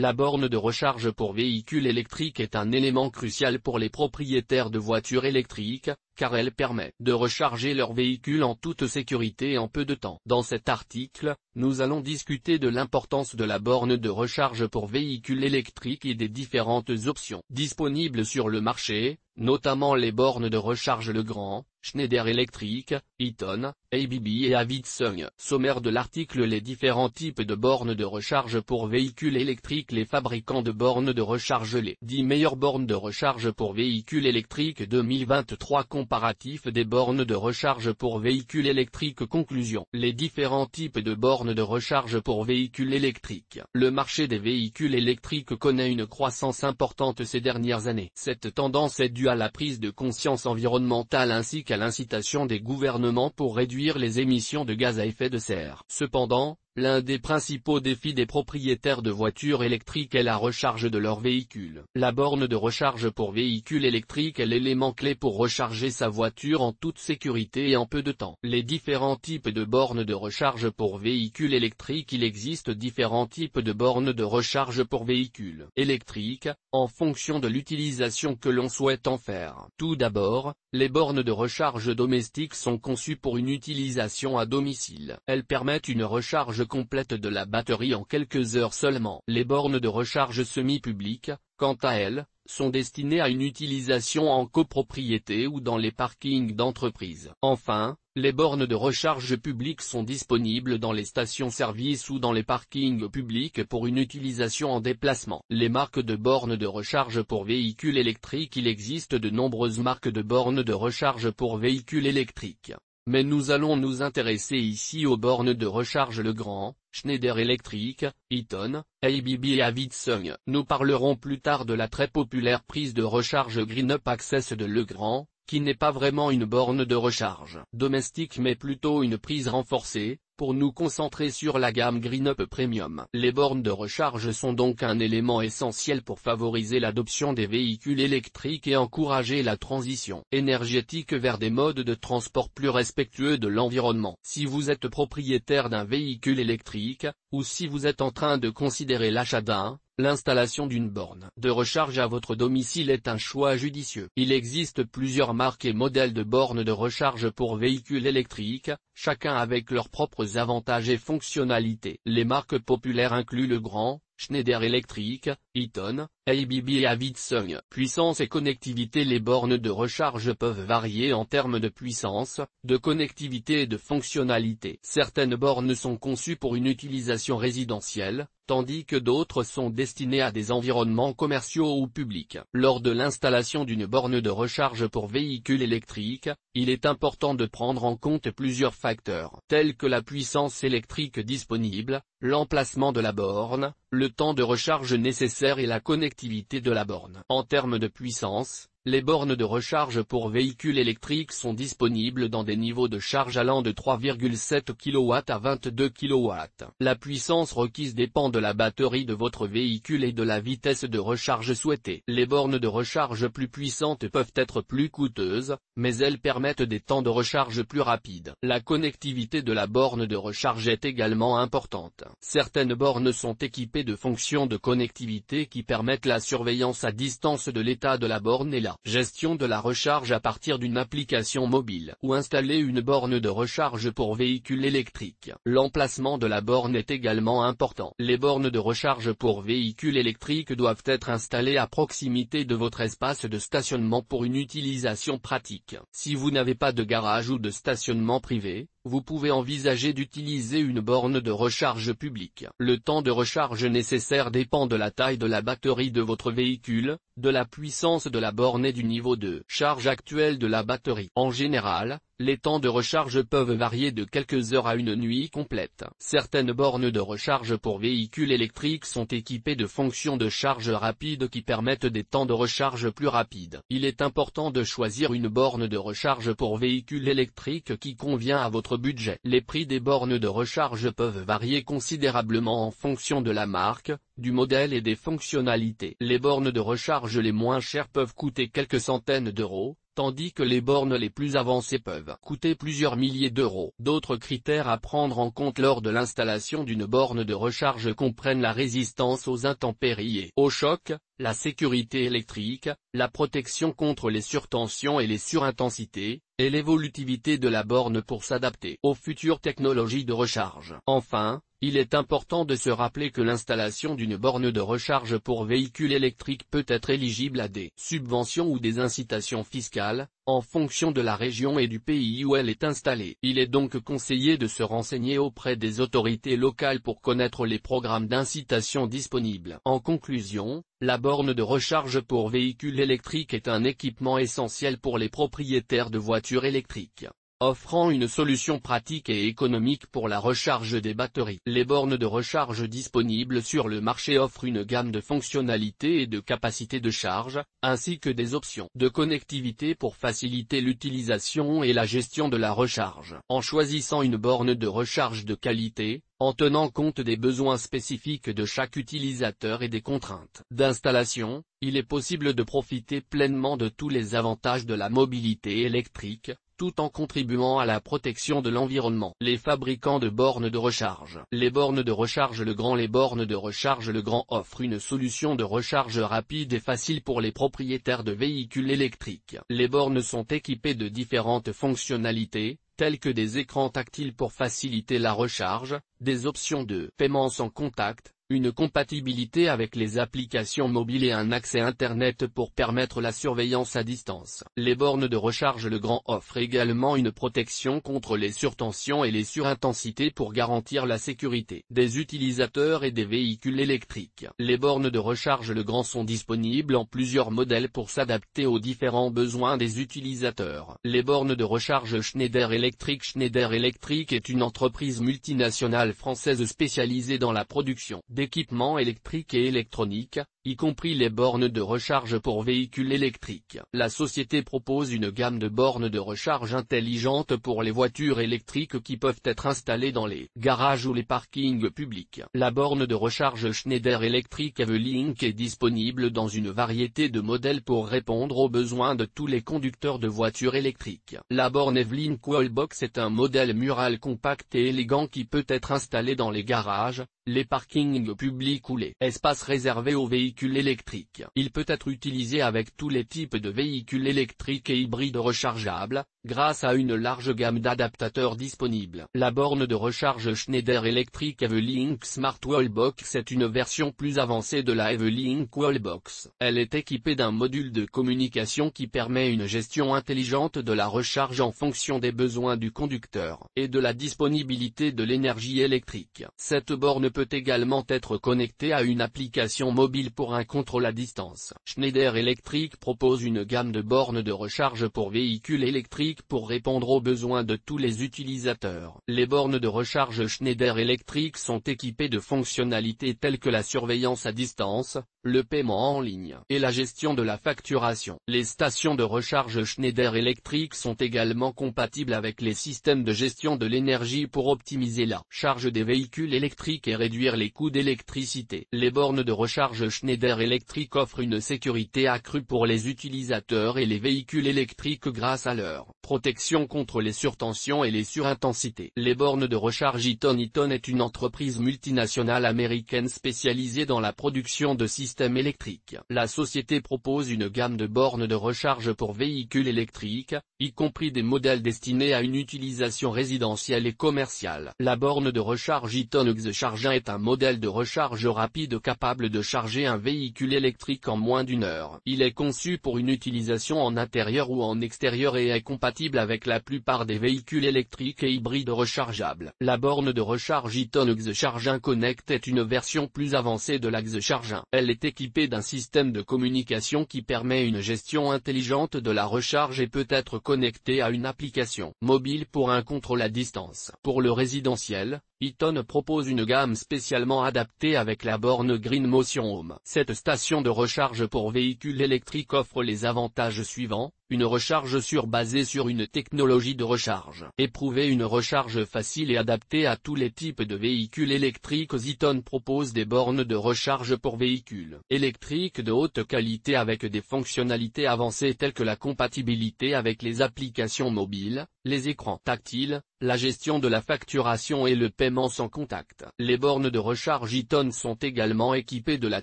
La borne de recharge pour véhicules électriques est un élément crucial pour les propriétaires de voitures électriques, car elle permet de recharger leur véhicule en toute sécurité et en peu de temps. Dans cet article, nous allons discuter de l'importance de la borne de recharge pour véhicules électriques et des différentes options disponibles sur le marché, notamment les bornes de recharge Legrand, Schneider Electric, Eaton, ABB et Avidsun. Sommaire de l'article: les différents types de bornes de recharge pour véhicules électriques. Les fabricants de bornes de recharge. Les 10 meilleures bornes de recharge pour véhicules électriques 2023. Comparatif des bornes de recharge pour véhicules électriques. Conclusion: les différents types de bornes de recharge pour véhicules électriques. Le marché des véhicules électriques connaît une croissance importante ces dernières années. Cette tendance est due à la prise de conscience environnementale ainsi qu'à l'incitation des gouvernements pour réduire les émissions de gaz à effet de serre. Cependant, l'un des principaux défis des propriétaires de voitures électriques est la recharge de leur véhicule. La borne de recharge pour véhicules électriques est l'élément clé pour recharger sa voiture en toute sécurité et en peu de temps. Les différents types de bornes de recharge pour véhicules électriques. Il existe différents types de bornes de recharge pour véhicules électriques, en fonction de l'utilisation que l'on souhaite en faire. Tout d'abord, les bornes de recharge domestiques sont conçues pour une utilisation à domicile. Elles permettent une recharge complète de la batterie en quelques heures seulement. Les bornes de recharge semi-publiques, quant à elles, sont destinées à une utilisation en copropriété ou dans les parkings d'entreprises. Enfin, les bornes de recharge publiques sont disponibles dans les stations-service ou dans les parkings publics pour une utilisation en déplacement. Les marques de bornes de recharge pour véhicules électriques. Il existe de nombreuses marques de bornes de recharge pour véhicules électriques. Mais nous allons nous intéresser ici aux bornes de recharge Legrand, Schneider Electric, Eaton, ABB et Avidsun. Nous parlerons plus tard de la très populaire prise de recharge GreenUp Access de Legrand, qui n'est pas vraiment une borne de recharge domestique mais plutôt une prise renforcée, pour nous concentrer sur la gamme GreenUp Premium. Les bornes de recharge sont donc un élément essentiel pour favoriser l'adoption des véhicules électriques et encourager la transition énergétique vers des modes de transport plus respectueux de l'environnement. Si vous êtes propriétaire d'un véhicule électrique, ou si vous êtes en train de considérer l'achat d'un, l'installation d'une borne de recharge à votre domicile est un choix judicieux. Il existe plusieurs marques et modèles de bornes de recharge pour véhicules électriques, chacun avec leurs propres avantages et fonctionnalités. Les marques populaires incluent Legrand, Schneider Electric, Eaton, ABB et Avidsun. Puissance et connectivité. Les bornes de recharge peuvent varier en termes de puissance, de connectivité et de fonctionnalité. Certaines bornes sont conçues pour une utilisation résidentielle, tandis que d'autres sont destinées à des environnements commerciaux ou publics. Lors de l'installation d'une borne de recharge pour véhicules électriques, il est important de prendre en compte plusieurs facteurs, tels que la puissance électrique disponible, l'emplacement de la borne, le temps de recharge nécessaire et la connectivité de la borne. En termes de puissance, les bornes de recharge pour véhicules électriques sont disponibles dans des niveaux de charge allant de 3,7 kW à 22 kW. La puissance requise dépend de la batterie de votre véhicule et de la vitesse de recharge souhaitée. Les bornes de recharge plus puissantes peuvent être plus coûteuses, mais elles permettent des temps de recharge plus rapides. La connectivité de la borne de recharge est également importante. Certaines bornes sont équipées de fonctions de connectivité qui permettent la surveillance à distance de l'état de la borne et la gestion de la recharge à partir d'une application mobile. Ou installer une borne de recharge pour véhicules électriques. L'emplacement de la borne est également important. Les bornes de recharge pour véhicules électriques doivent être installées à proximité de votre espace de stationnement pour une utilisation pratique. Si vous n'avez pas de garage ou de stationnement privé, vous pouvez envisager d'utiliser une borne de recharge publique. Le temps de recharge nécessaire dépend de la taille de la batterie de votre véhicule, de la puissance de la borne et du niveau de charge actuel de la batterie. En général, les temps de recharge peuvent varier de quelques heures à une nuit complète. Certaines bornes de recharge pour véhicules électriques sont équipées de fonctions de charge rapide qui permettent des temps de recharge plus rapides. Il est important de choisir une borne de recharge pour véhicules électriques qui convient à votre budget. Les prix des bornes de recharge peuvent varier considérablement en fonction de la marque, du modèle et des fonctionnalités. Les bornes de recharge les moins chères peuvent coûter quelques centaines d'euros, tandis que les bornes les plus avancées peuvent coûter plusieurs milliers d'euros. D'autres critères à prendre en compte lors de l'installation d'une borne de recharge comprennent la résistance aux intempéries et aux chocs, la sécurité électrique, la protection contre les surtensions et les surintensités, et l'évolutivité de la borne pour s'adapter aux futures technologies de recharge. Enfin, il est important de se rappeler que l'installation d'une borne de recharge pour véhicules électriques peut être éligible à des subventions ou des incitations fiscales, en fonction de la région et du pays où elle est installée. Il est donc conseillé de se renseigner auprès des autorités locales pour connaître les programmes d'incitation disponibles. En conclusion, la borne de recharge pour véhicules électriques est un équipement essentiel pour les propriétaires de voitures électriques, offrant une solution pratique et économique pour la recharge des batteries. Les bornes de recharge disponibles sur le marché offrent une gamme de fonctionnalités et de capacités de charge, ainsi que des options de connectivité pour faciliter l'utilisation et la gestion de la recharge. En choisissant une borne de recharge de qualité, en tenant compte des besoins spécifiques de chaque utilisateur et des contraintes d'installation, il est possible de profiter pleinement de tous les avantages de la mobilité électrique, tout en contribuant à la protection de l'environnement. Les fabricants de bornes de recharge. Les bornes de recharge Legrand. Les bornes de recharge Legrand offrent une solution de recharge rapide et facile pour les propriétaires de véhicules électriques. Les bornes sont équipées de différentes fonctionnalités, telles que des écrans tactiles pour faciliter la recharge, des options de paiement sans contact, une compatibilité avec les applications mobiles et un accès Internet pour permettre la surveillance à distance. Les bornes de recharge Legrand offrent également une protection contre les surtensions et les surintensités pour garantir la sécurité des utilisateurs et des véhicules électriques. Les bornes de recharge Legrand sont disponibles en plusieurs modèles pour s'adapter aux différents besoins des utilisateurs. Les bornes de recharge Schneider Electric. Schneider Electric est une entreprise multinationale française spécialisée dans la production d'équipements électriques et électroniques, y compris les bornes de recharge pour véhicules électriques. La société propose une gamme de bornes de recharge intelligentes pour les voitures électriques qui peuvent être installées dans les garages ou les parkings publics. La borne de recharge Schneider Electric EV-Link est disponible dans une variété de modèles pour répondre aux besoins de tous les conducteurs de voitures électriques. La borne EV-Link Wallbox est un modèle mural compact et élégant qui peut être installé dans les garages, les parkings publics ou les espaces réservés aux véhicules électriques. Il peut être utilisé avec tous les types de véhicules électriques et hybrides rechargeables, grâce à une large gamme d'adaptateurs disponibles. La borne de recharge Schneider Electric EV-Link Smart Wallbox est une version plus avancée de la EV-Link Wallbox. Elle est équipée d'un module de communication qui permet une gestion intelligente de la recharge en fonction des besoins du conducteur et de la disponibilité de l'énergie électrique. Cette borne peut également être connectée à une application mobile pour un contrôle à distance. Schneider Electric propose une gamme de bornes de recharge pour véhicules électriques pour répondre aux besoins de tous les utilisateurs. Les bornes de recharge Schneider Electric sont équipées de fonctionnalités telles que la surveillance à distance, le paiement en ligne et la gestion de la facturation. Les stations de recharge Schneider Electric sont également compatibles avec les systèmes de gestion de l'énergie pour optimiser la charge des véhicules électriques et réduire les coûts d'électricité. Les bornes de recharge Schneider Electric offrent une sécurité accrue pour les utilisateurs et les véhicules électriques grâce à leur protection contre les surtensions et les surintensités. Les bornes de recharge Eaton. Eaton est une entreprise multinationale américaine spécialisée dans la production de systèmes électriques. La société propose une gamme de bornes de recharge pour véhicules électriques, y compris des modèles destinés à une utilisation résidentielle et commerciale. La borne de recharge Eaton XCharging est un modèle de recharge rapide capable de charger un véhicule électrique en moins d'une heure. Il est conçu pour une utilisation en intérieur ou en extérieur et est compatible avec la plupart des véhicules électriques et hybrides rechargeables. La borne de recharge Eaton XCharging Connect est une version plus avancée de la XCharging. Elle est équipée d'un système de communication qui permet une gestion intelligente de la recharge et peut être connectée à une application mobile pour un contrôle à distance. Pour le résidentiel, Eaton propose une gamme spécialement adaptée avec la borne Green Motion Home. Cette station de recharge pour véhicules électriques offre les avantages suivants: une recharge sûre basée sur une technologie de recharge. Éprouvez une recharge facile et adaptée à tous les types de véhicules électriques. Zyton propose des bornes de recharge pour véhicules électriques de haute qualité avec des fonctionnalités avancées telles que la compatibilité avec les applications mobiles, les écrans tactiles, la gestion de la facturation et le paiement sans contact. Les bornes de recharge Zyton sont également équipées de la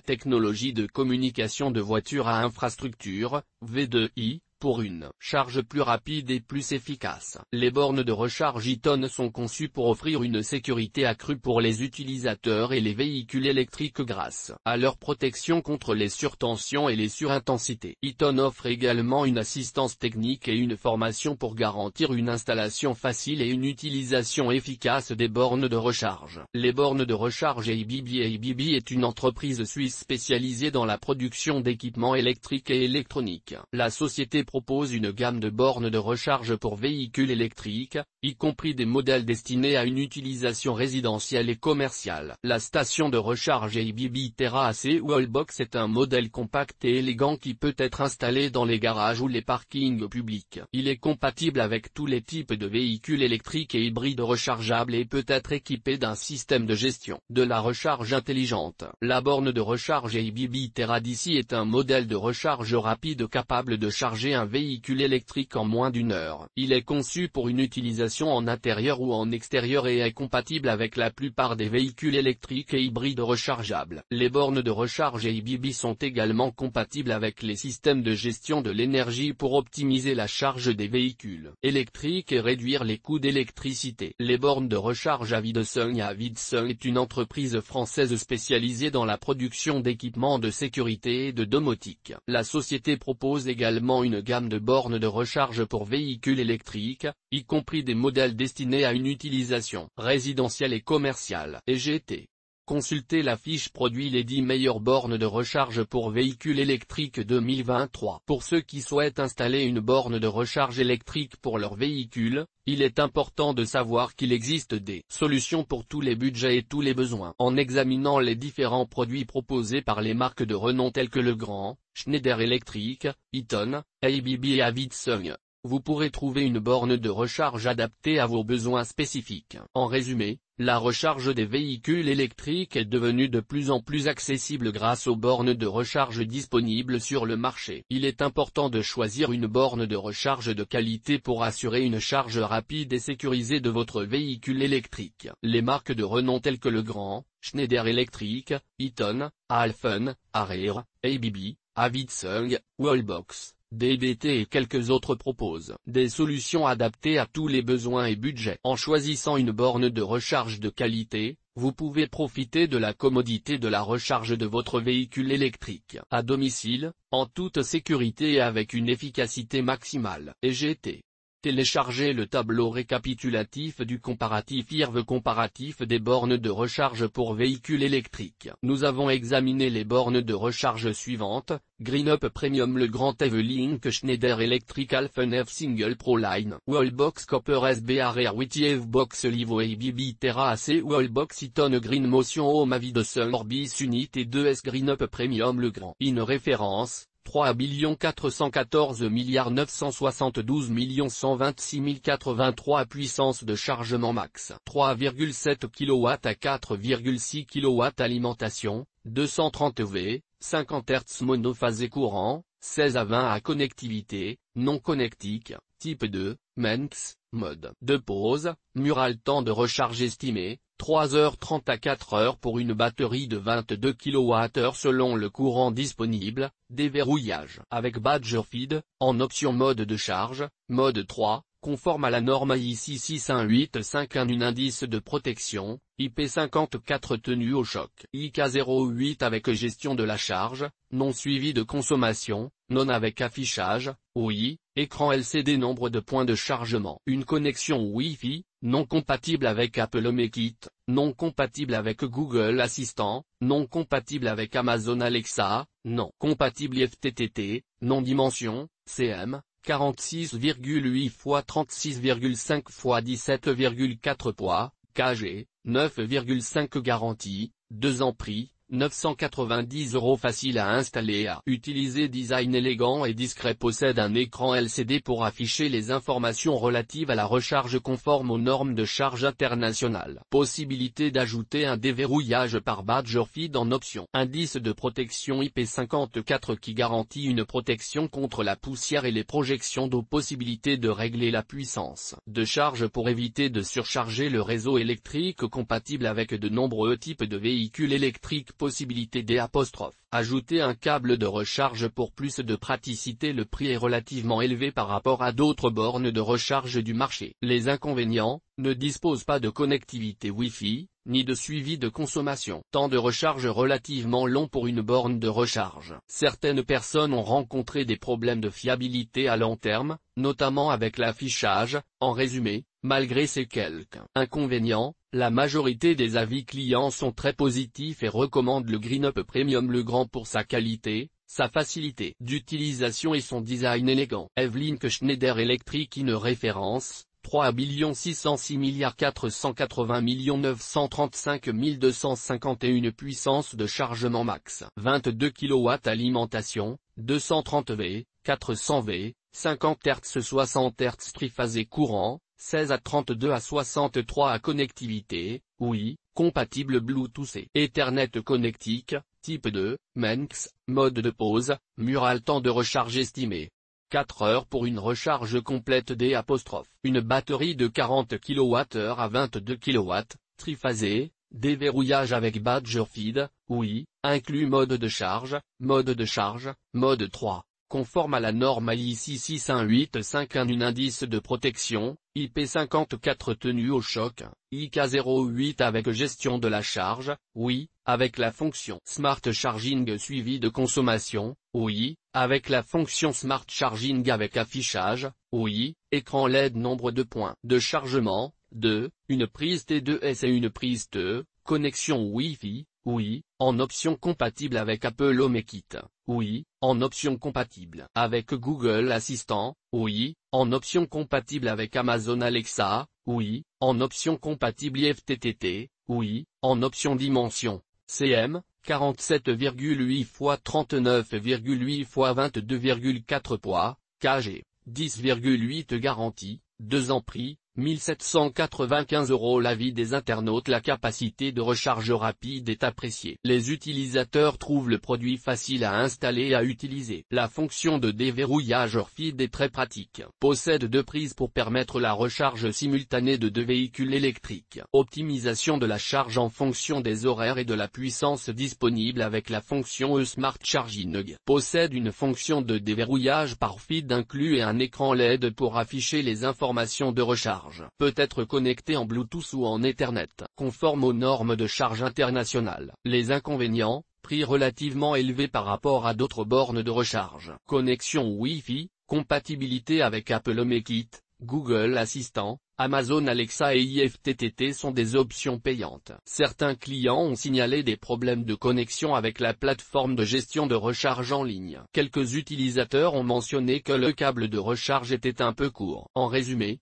technologie de communication de voiture à infrastructure, V2I, pour une charge plus rapide et plus efficace. Les bornes de recharge Zyton sont conçues pour offrir une sécurité accrue pour les utilisateurs et les véhicules électriques grâce à leur protection contre les surtensions et les surintensités. Zyton offre également une assistance technique et une formation pour garantir une installation facile et une utilisation efficace des bornes de recharge. Les bornes de recharge ABB est une entreprise suisse spécialisée dans la production d'équipements électriques et électroniques. La société propose une gamme de bornes de recharge pour véhicules électriques, y compris des modèles destinés à une utilisation résidentielle et commerciale. La station de recharge ABB Terra AC Wallbox est un modèle compact et élégant qui peut être installé dans les garages ou les parkings publics. Il est compatible avec tous les types de véhicules électriques et hybrides rechargeables et peut être équipé d'un système de gestion de la recharge intelligente. La borne de recharge ABB Terra DC est un modèle de recharge rapide capable de charger un véhicule électrique en moins d'une heure. Il est conçu pour une utilisation en intérieur ou en extérieur et est compatible avec la plupart des véhicules électriques et hybrides rechargeables. Les bornes de recharge ABB sont également compatibles avec les systèmes de gestion de l'énergie pour optimiser la charge des véhicules électriques et réduire les coûts d'électricité. Les bornes de recharge Avidsung est une entreprise française spécialisée dans la production d'équipements de sécurité et de domotique. La société propose également une gamme de bornes de recharge pour véhicules électriques, y compris des modèles destinés à une utilisation résidentielle et commerciale. EGT. Consultez la fiche produit les 10 meilleures bornes de recharge pour véhicules électriques 2023. Pour ceux qui souhaitent installer une borne de recharge électrique pour leur véhicule, il est important de savoir qu'il existe des solutions pour tous les budgets et tous les besoins. En examinant les différents produits proposés par les marques de renom telles que Legrand, Schneider Electric, Zyton, ABB et Avidsung, vous pourrez trouver une borne de recharge adaptée à vos besoins spécifiques. En résumé, la recharge des véhicules électriques est devenue de plus en plus accessible grâce aux bornes de recharge disponibles sur le marché. Il est important de choisir une borne de recharge de qualité pour assurer une charge rapide et sécurisée de votre véhicule électrique. Les marques de renom telles que Legrand, Schneider Electric, Zyton, Alfen, Arer, ABB, Avidsung, Wallbox, DBT et quelques autres proposent des solutions adaptées à tous les besoins et budgets. En choisissant une borne de recharge de qualité, vous pouvez profiter de la commodité de la recharge de votre véhicule électrique à domicile, en toute sécurité et avec une efficacité maximale. EGT. Téléchargez le tableau récapitulatif du comparatif IRV comparatif des bornes de recharge pour véhicules électriques. Nous avons examiné les bornes de recharge suivantes: GreenUp Premium Legrand Evelink Schneider Electric Alfen F Single Pro Line Wallbox Copper SB Area Witty Box Livo ABB Terra AC Wallbox Zyton Green Motion Home Avidsung Orbis Unit et 2S GreenUp Premium Legrand. Une référence: 3 414 972 126 083 puissance de chargement max. 3,7 kW à 4,6 kW alimentation, 230 V, 50 Hz monophasé courant, 16 à 20 à connectivité, non connectique, type 2, MENX, mode de pause, mural temps de recharge estimé, 3h30 à 4h pour une batterie de 22 kWh selon le courant disponible, déverrouillage avec badge feed, en option mode de charge, mode 3, conforme à la norme IEC 61851 indice de protection, IP54 tenu au choc. IK08 avec gestion de la charge, non suivi de consommation, non avec affichage, oui, écran LCD nombre de points de chargement. Une connexion Wi-Fi, non compatible avec Apple HomeKit, non compatible avec Google Assistant, non compatible avec Amazon Alexa, non compatible FTTT, non dimension, CM, 46,8 x 36,5 x 17,4 poids, KG, 9,5 garantie, 2 ans prix, 990 € facile à installer et à utiliser. Design élégant et discret. Possède un écran LCD pour afficher les informations relatives à la recharge conforme aux normes de charge internationales. Possibilité d'ajouter un déverrouillage par badge feed en option. Indice de protection IP54 qui garantit une protection contre la poussière et les projections d'eau. Possibilité de régler la puissance de charge pour éviter de surcharger le réseau électrique. Compatible avec de nombreux types de véhicules électriques. Possibilité d'. Ajouter un câble de recharge pour plus de praticité. Le prix est relativement élevé par rapport à d'autres bornes de recharge du marché. Les inconvénients: ne dispose pas de connectivité Wi-Fi, ni de suivi de consommation. Temps de recharge relativement long pour une borne de recharge. Certaines personnes ont rencontré des problèmes de fiabilité à long terme, notamment avec l'affichage. En résumé, malgré ces quelques inconvénients, la majorité des avis clients sont très positifs et recommandent le GreenUp Premium le Grand pour sa qualité, sa facilité d'utilisation et son design élégant. Evelyn Schneider Electric une référence. 3 606 480 935 251 puissance de chargement max. 22 kW alimentation, 230 V, 400 V, 50 Hz 60 Hz triphasé courant, 16 à 32 à 63 à connectivité, oui, compatible Bluetooth et Ethernet connectique, type 2, MENX, mode de pause, mural. Temps de recharge estimé 4 heures pour une recharge complète d'. Une batterie de 40 kWh à 22 kW, triphasé, déverrouillage avec badge feed, oui, inclus mode de charge, mode 3, conforme à la norme IEC 61851. Indice de protection, IP54 tenu au choc, IK08 avec gestion de la charge, oui, avec la fonction Smart Charging suivi de consommation, oui, avec la fonction Smart Charging avec affichage, oui, écran LED. Nombre de points de chargement, 2, une prise T2S et une prise T, connexion Wi-Fi, oui, en option compatible avec Apple HomeKit, oui, en option compatible avec Google Assistant, oui, en option compatible avec Amazon Alexa, oui, en option compatible IFTTT, oui, en option dimension, cm, 47,8 x 39,8 x 22,4 poids, kg, 10,8 garantie, 2 ans. Prix, 1795 €. L'avis des internautes: la capacité de recharge rapide est appréciée. Les utilisateurs trouvent le produit facile à installer et à utiliser. La fonction de déverrouillage feed est très pratique. Possède 2 prises pour permettre la recharge simultanée de 2 véhicules électriques. Optimisation de la charge en fonction des horaires et de la puissance disponible avec la fonction Smart Charging. Possède une fonction de déverrouillage par feed inclus et un écran LED pour afficher les informations de recharge. Peut être connecté en Bluetooth ou en Ethernet, conforme aux normes de charge internationales. Les inconvénients: prix relativement élevé par rapport à d'autres bornes de recharge. Connexion Wi-Fi, compatibilité avec Apple HomeKit, Google Assistant, Amazon Alexa et IFTTT sont des options payantes. Certains clients ont signalé des problèmes de connexion avec la plateforme de gestion de recharge en ligne. Quelques utilisateurs ont mentionné que le câble de recharge était un peu court. En résumé,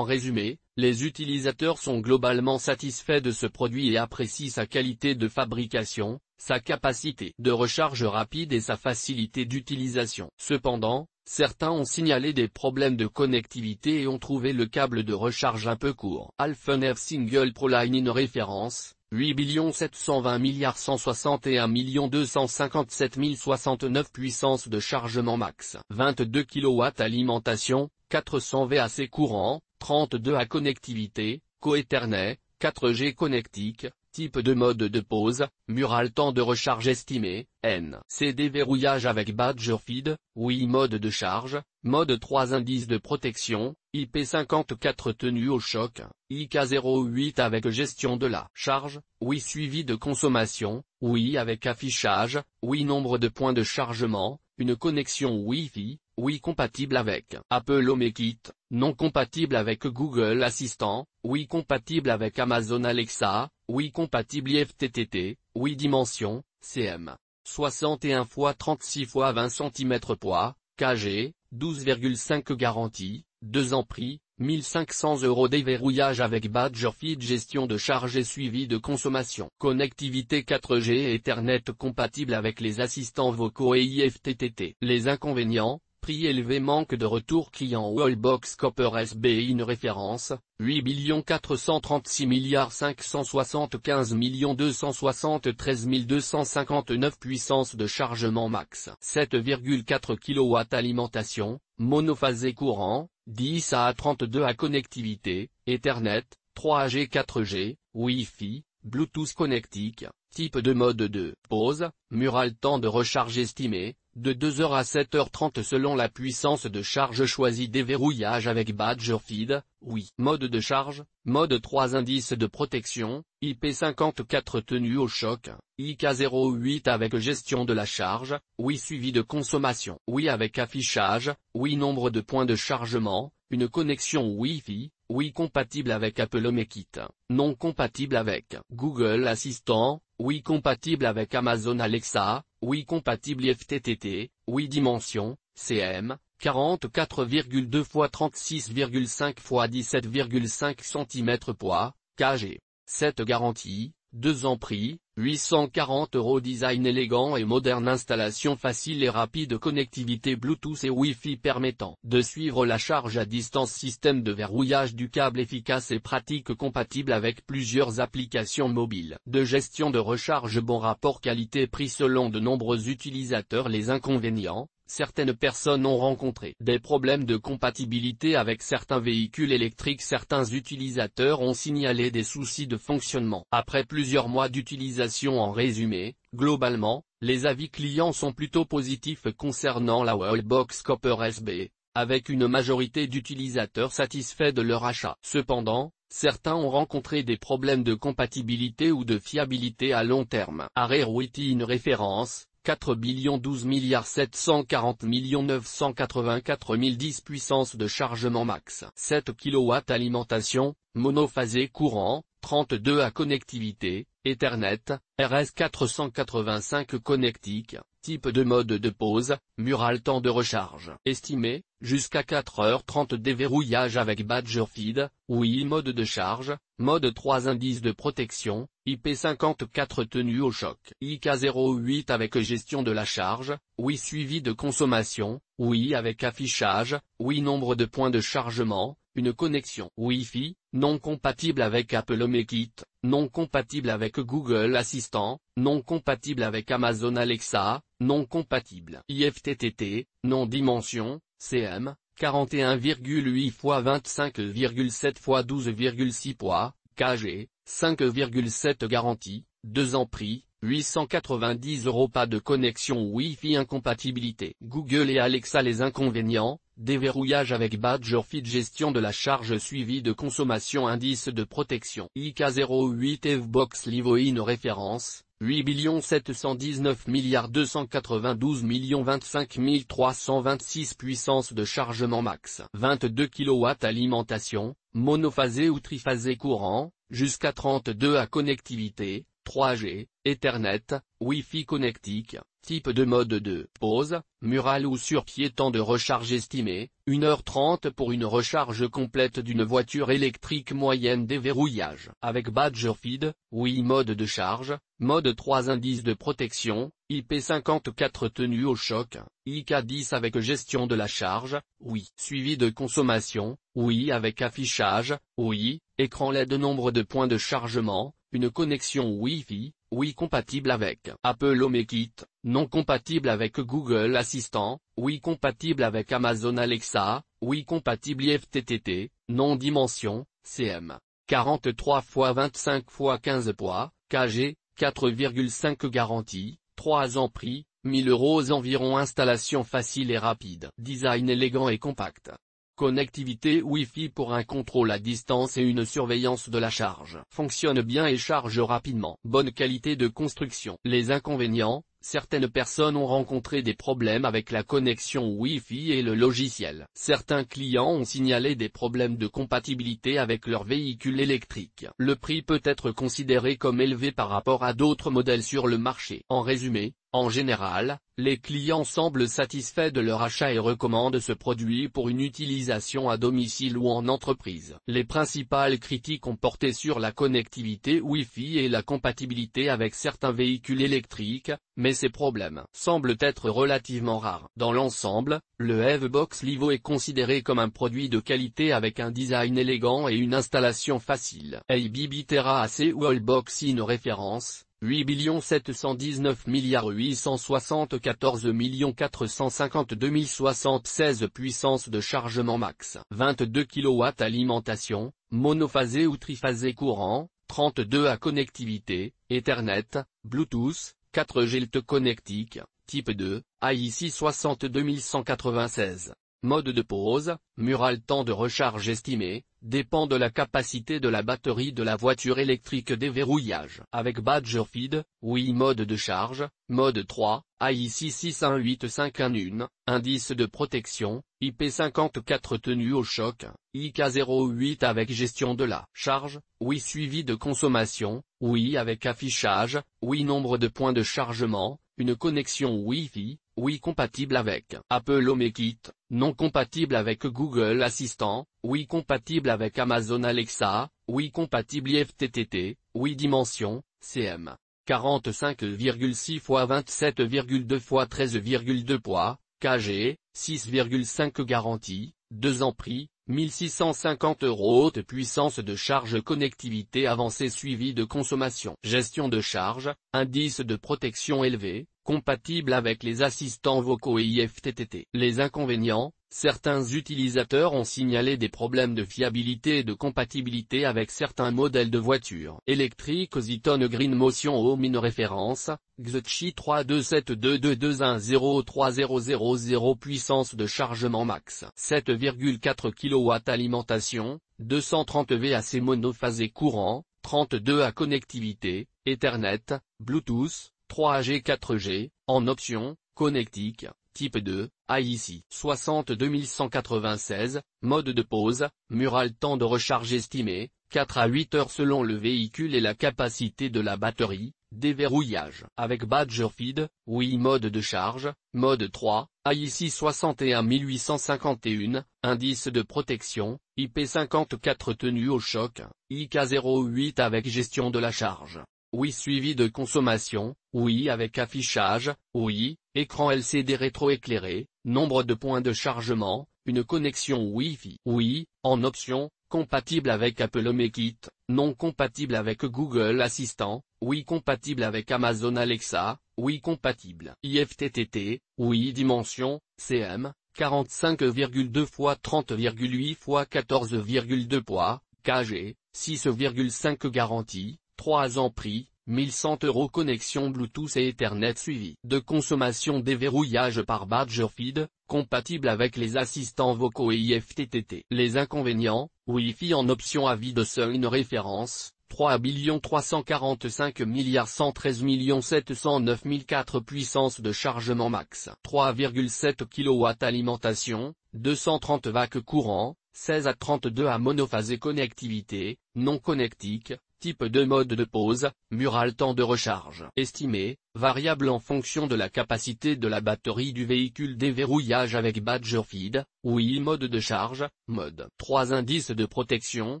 les utilisateurs sont globalement satisfaits de ce produit et apprécient sa qualité de fabrication, sa capacité de recharge rapide et sa facilité d'utilisation. Cependant, certains ont signalé des problèmes de connectivité et ont trouvé le câble de recharge un peu court. Alphen F Single Proline une référence, 8 720 161 257 069 puissance de chargement max. 22 kW alimentation, 400 V assez courant, 32 à connectivité, co-Ethernet, 4G connectique, type de mode de pause, mural. Temps de recharge estimé, N. C. Déverrouillage avec badge feed, oui. Mode de charge, mode 3. Indice de protection, IP54 tenu au choc, IK08 avec gestion de la charge, oui. Suivi de consommation, oui. Avec affichage, oui. Nombre de points de chargement, une connexion Wi-Fi, oui. Compatible avec Apple HomeKit, non compatible avec Google Assistant, oui. Compatible avec Amazon Alexa, oui. Compatible IFTTT, oui. Dimension, cm, 61 x 36 x 20 cm poids, kg, 12,5 garantie, 2 ans. Prix, 1500 € déverrouillage avec Badgerfeed, gestion de charge et suivi de consommation. Connectivité 4G et Ethernet compatible avec les assistants vocaux et IFTTT. Les inconvénients: prix élevé, manque de retour client. Wallbox Copper SB, une référence, 8 436 575 273 259 puissance de chargement max. 7,4 kW alimentation, monophasé courant, 10 à 32 à connectivité, Ethernet, 3G 4G, Wi-Fi, Bluetooth connectique, type de mode de pause, mural temps de recharge estimé, de 2h à 7h30 selon la puissance de charge choisie. Déverrouillage avec Badgerfeed, oui. Mode de charge, mode 3 indices de protection, IP54 tenue au choc, IK08 avec gestion de la charge, oui suivi de consommation, oui avec affichage, oui nombre de points de chargement, une connexion Wi-Fi, oui compatible avec Apple HomeKit, non compatible avec Google Assistant, oui compatible avec Amazon Alexa, oui compatible IFTTT, oui dimension, cm, 44,2 x 36,5 x 17,5 cm poids, kg. 7 garantie, 2 ans prix, 840 €. Design élégant et moderne, installation facile et rapide, connectivité Bluetooth et Wi-Fi permettant de suivre la charge à distance, système de verrouillage du câble efficace et pratique compatible avec plusieurs applications mobiles, de gestion de recharge, bon rapport qualité-prix selon de nombreux utilisateurs. Les inconvénients: certaines personnes ont rencontré des problèmes de compatibilité avec certains véhicules électriques. Certains utilisateurs ont signalé des soucis de fonctionnement après plusieurs mois d'utilisation. En résumé, globalement, les avis clients sont plutôt positifs concernant la Wallbox Copper SB, avec une majorité d'utilisateurs satisfaits de leur achat. Cependant, certains ont rencontré des problèmes de compatibilité ou de fiabilité à long terme. Arerwity, une référence, 4 12 740 984 010 puissance de chargement max. 7 kW alimentation, monophasé courant, 32 à connectivité, Ethernet, RS485 connectique, type de mode de pause, mural temps de recharge estimé, jusqu'à 4h30. Déverrouillage avec Badgerfeed, oui. Mode de charge, mode 3 indices de protection, IP54 tenue au choc, IK08 avec gestion de la charge, oui suivi de consommation, oui avec affichage, oui nombre de points de chargement, une connexion Wi-Fi, non compatible avec Apple HomeKit, non compatible avec Google Assistant, non compatible avec Amazon Alexa, non compatible IFTTT, non dimension, cm, 41,8 x 25,7 x 12,6 poids, kg, 5,7 garantie, 2 ans prix, 890 €. Pas de connexion Wi-Fi, incompatibilité Google et Alexa. Les inconvénients: déverrouillage avec Badgerfeed, gestion de la charge suivie de consommation, indice de protection IK08 Evbox Livo, une référence, 8 719 292 25 326 puissance de chargement max. 22 kW alimentation, monophasé ou triphasé courant, jusqu'à 32 à connectivité, 3G, Ethernet, Wi-Fi connectique, type de mode de pause, mural ou sur pied. Temps de recharge estimé, 1h30 pour une recharge complète d'une voiture électrique moyenne. Déverrouillage avec Badgerfeed, oui. Mode de charge, mode 3 indices de protection, IP54 tenue au choc, IK10 avec gestion de la charge, oui. Suivi de consommation, oui avec affichage, oui. Écran LED, nombre de points de chargement, une connexion Wi-Fi, oui compatible avec Apple HomeKit, non compatible avec Google Assistant, oui compatible avec Amazon Alexa, oui compatible IFTTT, non dimension, cm, 43 x 25 x 15 poids, kg, 4,5 garantie, 3 ans prix, 1000 € environ. Installation facile et rapide. Design élégant et compact. Connectivité Wi-Fi pour un contrôle à distance et une surveillance de la charge. Fonctionne bien et charge rapidement. Bonne qualité de construction. Les inconvénients: Certaines personnes ont rencontré des problèmes avec la connexion Wi-Fi et le logiciel. Certains clients ont signalé des problèmes de compatibilité avec leur véhicule électrique. Le prix peut être considéré comme élevé par rapport à d'autres modèles sur le marché. En résumé, en général, les clients semblent satisfaits de leur achat et recommandent ce produit pour une utilisation à domicile ou en entreprise. Les principales critiques ont porté sur la connectivité Wi-Fi et la compatibilité avec certains véhicules électriques, mais ces problèmes semblent être relativement rares. Dans l'ensemble, le HEVebox Livo est considéré comme un produit de qualité avec un design élégant et une installation facile. ABB Terra AC Wallbox in référence. 8 719 874 452 076 puissance de chargement max. 22 kW alimentation, monophasé ou triphasé courant, 32 à connectivité, Ethernet, Bluetooth, 4G LTE connectique, type 2, AIC 62196. Mode de pause, mural temps de recharge estimé, dépend de la capacité de la batterie de la voiture électrique. Déverrouillage. Avec Badger Feed, oui. Mode de charge, mode 3, AIC 618511, indice de protection, IP54 tenue au choc, IK08 avec gestion de la charge, oui. Suivi de consommation, oui. Avec affichage, oui. Nombre de points de chargement, une connexion Wi-Fi, oui. Compatible avec Apple HomeKit, non compatible avec Google Assistant, oui. Compatible avec Amazon Alexa, oui. Compatible IFTTT, oui. Dimension, cm. 45,6 x 27,2 x 13,2 poids, kg, 6,5 garantie, 2 ans prix, 1650 €. Haute puissance de charge, connectivité avancée suivie de consommation. Gestion de charge, indice de protection élevé, compatible avec les assistants vocaux et IFTTT. Les inconvénients, certains utilisateurs ont signalé des problèmes de fiabilité et de compatibilité avec certains modèles de voitures électriques. Ziton Green Motion Home in référence, Xchi 3272221030000 puissance de chargement max. 7,4 kW alimentation, 230 VAC monophasé courant, 32 à connectivité, Ethernet, Bluetooth, 3G 4G, en option, connectique, type 2, AIC 62196, mode de pause, mural temps de recharge estimé, 4 à 8 heures selon le véhicule et la capacité de la batterie. Déverrouillage. Avec Badger Feed, oui. Mode de charge, mode 3, AIC 61851, indice de protection, IP54 tenue au choc, IK08 avec gestion de la charge. Oui. Suivi de consommation, oui. Avec affichage, oui. Écran LCD rétroéclairé, nombre de points de chargement, une connexion Wi-Fi, oui. En option, compatible avec Apple HomeKit, non compatible avec Google Assistant, oui. Compatible avec Amazon Alexa, oui. Compatible IFTTT, oui. Dimension, cm. 45,2 x 30,8 x 14,2 poids, kg, 6,5 garantie, 3 ans prix, 1100 €. Connexion Bluetooth et Ethernet suivi de consommation. Déverrouillage par Badger Feed, compatible avec les assistants vocaux et IFTTT. Les inconvénients, Wi-Fi en option. Avis de seule une référence, 3 345 113 709 004 puissance de chargement max. 3,7 kW alimentation, 230 VAC courant, 16 à 32 à monophasé connectivité, non connectique, type 2 mode de pause, mural temps de recharge estimé, variable en fonction de la capacité de la batterie du véhicule. Déverrouillage avec Badger Feed, oui. Mode de charge, mode 3 indice de protection,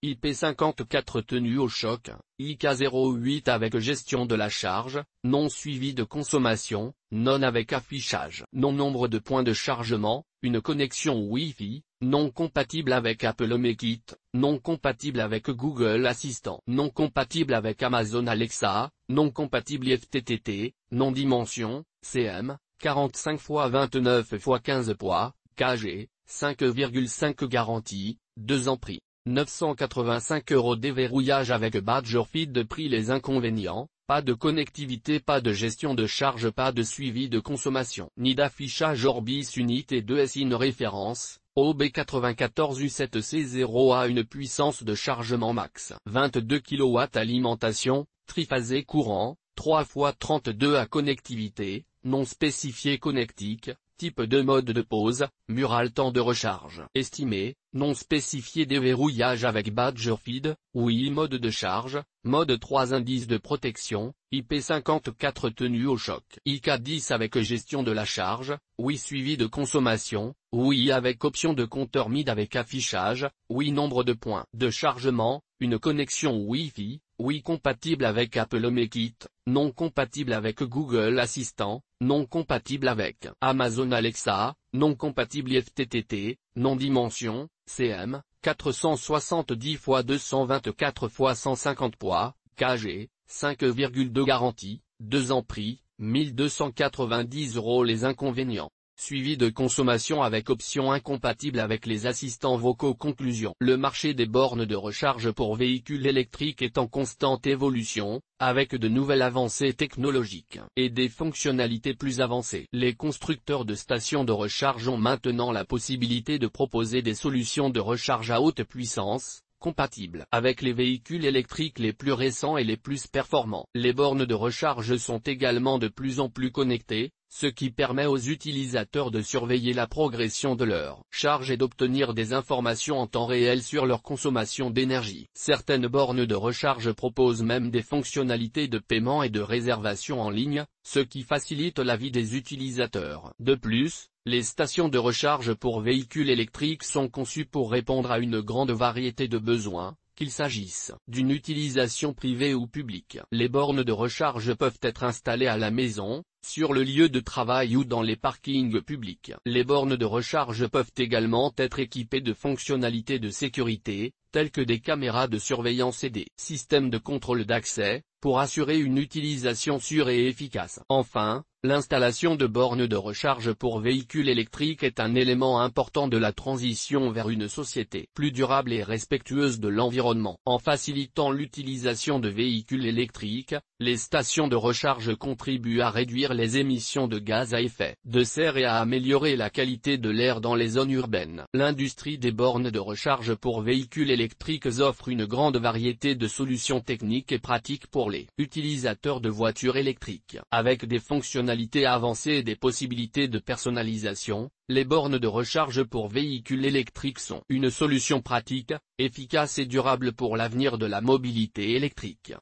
IP54 tenue au choc, IK08 avec gestion de la charge, non suivi de consommation, non avec affichage. Non nombre de points de chargement, une connexion Wi-Fi, non compatible avec Apple HomeKit, non compatible avec Google Assistant, non compatible avec Amazon Alexa, non compatible IFTTT, non dimension, cm. 45 x 29 x 15 poids, kg, 5,5 garantie, 2 ans prix, 985 €. Déverrouillage avec Badger Feed. Prix. Les inconvénients, pas de connectivité, pas de gestion de charge, pas de suivi de consommation, ni d'affichage. Orbis Unité 2S in référence, OB94U7C0 a une puissance de chargement max. 22 kW alimentation, triphasé courant, 3x32 à connectivité, non spécifié connectique, type de mode de pause, mural temps de recharge. Estimé, non spécifié déverrouillage avec badge feed, oui mode de charge, mode 3 indices de protection, IP54 tenue au choc. IK10 avec gestion de la charge, oui suivi de consommation, oui avec option de compteur MID avec affichage, oui nombre de points de chargement, une connexion Wi-Fi, oui compatible avec Apple HomeKit, non compatible avec Google Assistant, non compatible avec Amazon Alexa, non compatible IFTTT, non dimension, CM, 470 x 224 x 150 poids, kg, 5,2 garantie, 2 ans prix, 1290 € Les inconvénients. Suivi de consommation avec option incompatible avec les assistants vocaux. Conclusion. Le marché des bornes de recharge pour véhicules électriques est en constante évolution, avec de nouvelles avancées technologiques et des fonctionnalités plus avancées. Les constructeurs de stations de recharge ont maintenant la possibilité de proposer des solutions de recharge à haute puissance, compatibles avec les véhicules électriques les plus récents et les plus performants. Les bornes de recharge sont également de plus en plus connectées, ce qui permet aux utilisateurs de surveiller la progression de leur charge et d'obtenir des informations en temps réel sur leur consommation d'énergie. Certaines bornes de recharge proposent même des fonctionnalités de paiement et de réservation en ligne, ce qui facilite la vie des utilisateurs. De plus, les stations de recharge pour véhicules électriques sont conçues pour répondre à une grande variété de besoins, qu'il s'agisse d'une utilisation privée ou publique. Les bornes de recharge peuvent être installées à la maison, sur le lieu de travail ou dans les parkings publics. Les bornes de recharge peuvent également être équipées de fonctionnalités de sécurité, telles que des caméras de surveillance et des systèmes de contrôle d'accès, pour assurer une utilisation sûre et efficace. Enfin, l'installation de bornes de recharge pour véhicules électriques est un élément important de la transition vers une société plus durable et respectueuse de l'environnement. En facilitant l'utilisation de véhicules électriques, les stations de recharge contribuent à réduire les émissions de gaz à effet de serre et à améliorer la qualité de l'air dans les zones urbaines. L'industrie des bornes de recharge pour véhicules électriques offre une grande variété de solutions techniques et pratiques pour les utilisateurs de voitures électriques. Avec des fonctionnalités avancées et des possibilités de personnalisation, les bornes de recharge pour véhicules électriques sont une solution pratique, efficace et durable pour l'avenir de la mobilité électrique.